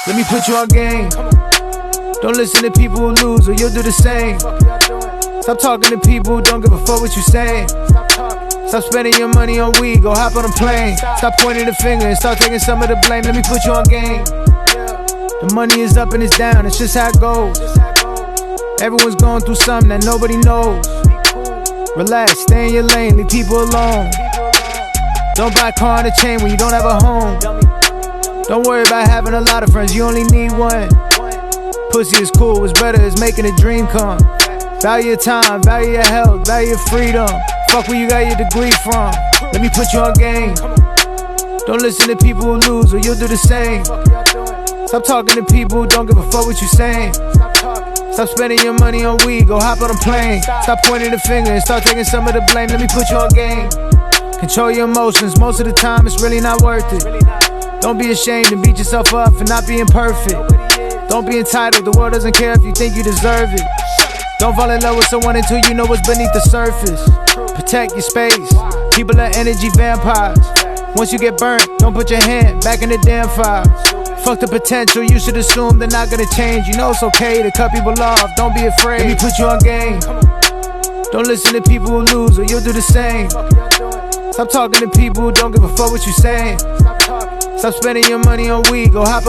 Let me put you on game. Don't listen to people who lose or you'll do the same. Stop talking to people who don't give a fuck what you saying. Stop spending your money on weed, go hop on a plane. Stop pointing the finger and start taking some of the blame. Let me put you on game. The money is up and it's down, it's just how it goes. Everyone's going through something that nobody knows. Relax, stay in your lane, leave people alone. Don't buy a car and a chain when you don't have a home. Don't worry about having a lot of friends, you only need one. Pussy is cool, what's better is making a dream come. Value your time, value your health, value your freedom. Fuck where you got your degree from. Let me put you on game. Don't listen to people who lose or you'll do the same. Stop talking to people who don't give a fuck what you saying. Stop spending your money on weed, go hop on a plane. Stop pointing the finger and start taking some of the blame. Let me put you on game. Control your emotions, most of the time it's really not worth it. Don't be ashamed and beat yourself up for not being perfect. Don't be entitled, the world doesn't care if you think you deserve it. Don't fall in love with someone until you know what's beneath the surface. Protect your space, people are energy vampires. Once you get burnt, don't put your hand back in the damn fire. Fuck the potential, you should assume they're not gonna change. You know it's okay to cut people off, don't be afraid. Let me put you on game. Don't listen to people who lose or you'll do the same. Stop talking to people who don't give a fuck what you saying. Stop spending your money on weed, go hop